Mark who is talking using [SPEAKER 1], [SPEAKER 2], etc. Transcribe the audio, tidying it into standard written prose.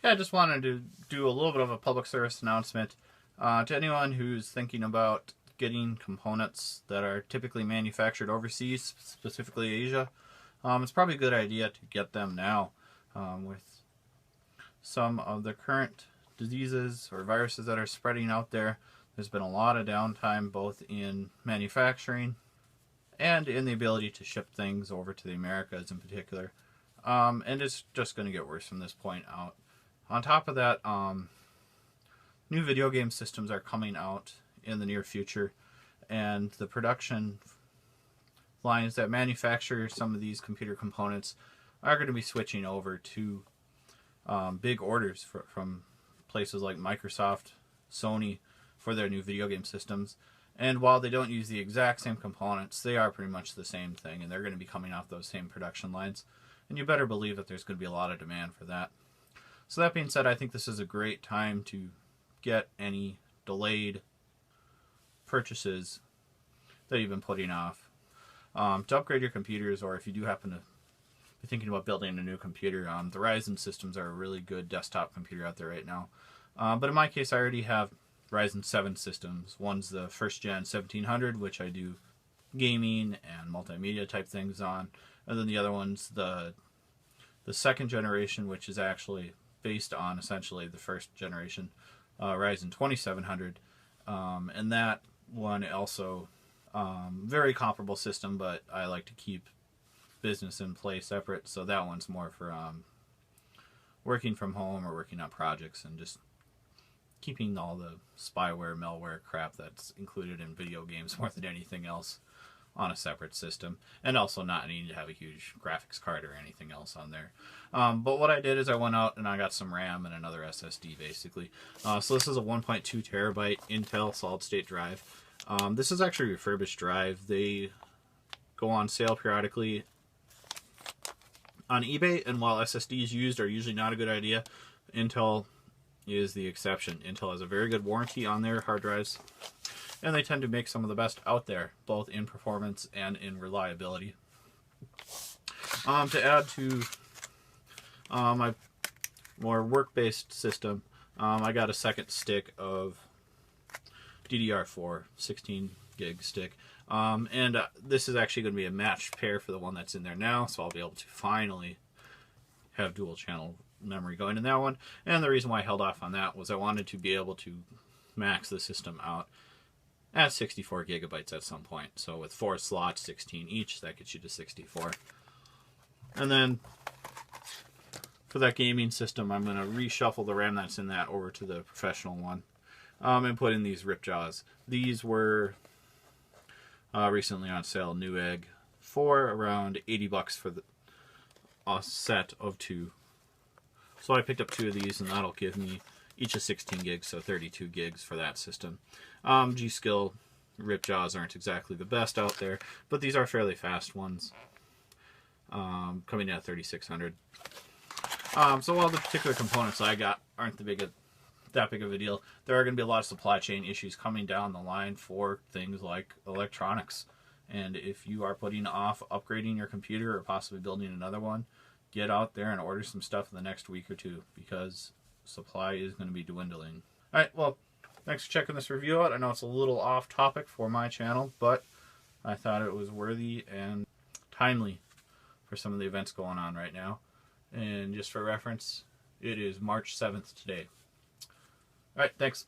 [SPEAKER 1] I just wanted to do a little bit of a public service announcement to anyone who's thinking about getting components that are typically manufactured overseas, specifically Asia. It's probably a good idea to get them now. With some of the current diseases or viruses that are spreading out there, there's been a lot of downtime both in manufacturing and in the ability to ship things over to the Americas in particular. And it's just going to get worse from this point out. On top of that, new video game systems are coming out in the near future, and the production lines that manufacture some of these computer components are going to be switching over to big orders from places like Microsoft, Sony for their new video game systems. And while they don't use the exact same components, they are pretty much the same thing, and they're going to be coming off those same production lines. And you better believe that there's going to be a lot of demand for that. So that being said, I think this is a great time to get any delayed purchases that you've been putting off. To upgrade your computers, or if you do happen to be thinking about building a new computer, the Ryzen systems are a really good desktop computer out there right now. But in my case, I already have Ryzen 7 systems. One's the first gen 1700, which I do gaming and multimedia type things on, and then the other one's the second generation, which is actually based on essentially the first generation Ryzen 2700, and that one also very comparable system, but I like to keep business and play separate, so that one's more for working from home or working on projects and just keeping all the spyware, malware crap that's included in video games more than anything else on a separate system, and also not needing to have a huge graphics card or anything else on there. But what I did is I went out and I got some RAM and another SSD basically. So this is a 1.2 terabyte Intel solid state drive. This is actually a refurbished drive. They go on sale periodically on eBay, and while SSDs used are usually not a good idea, Intel is the exception. Intel has a very good warranty on their hard drives, and they tend to make some of the best out there, both in performance and in reliability. To add to my more work-based system, I got a second stick of DDR4 16 gig stick, and this is actually going to be a matched pair for the one that's in there now, so I'll be able to finally have dual channel memory going in that one. And the reason why I held off on that was I wanted to be able to max the system out at 64 gigabytes at some point. So with 4 slots, 16 each, that gets you to 64. And then for that gaming system, I'm going to reshuffle the RAM that's in that over to the professional one, and put in these Ripjaws. These were recently on sale, Newegg, for around $80 for a set of 2. So I picked up 2 of these, and that'll give me each a 16 gigs, so 32 gigs for that system. G.Skill Ripjaws aren't exactly the best out there, but these are fairly fast ones, coming in at 3600. So while the particular components I got aren't that big of a deal, there are going to be a lot of supply chain issues coming down the line for things like electronics. And if you are putting off upgrading your computer or possibly building another one, get out there and order some stuff in the next week or two, because supply is going to be dwindling. Alright, well, thanks for checking this review out. I know it's a little off topic for my channel, but I thought it was worthy and timely for some of the events going on right now. And just for reference, it is March 7th today. Alright, thanks.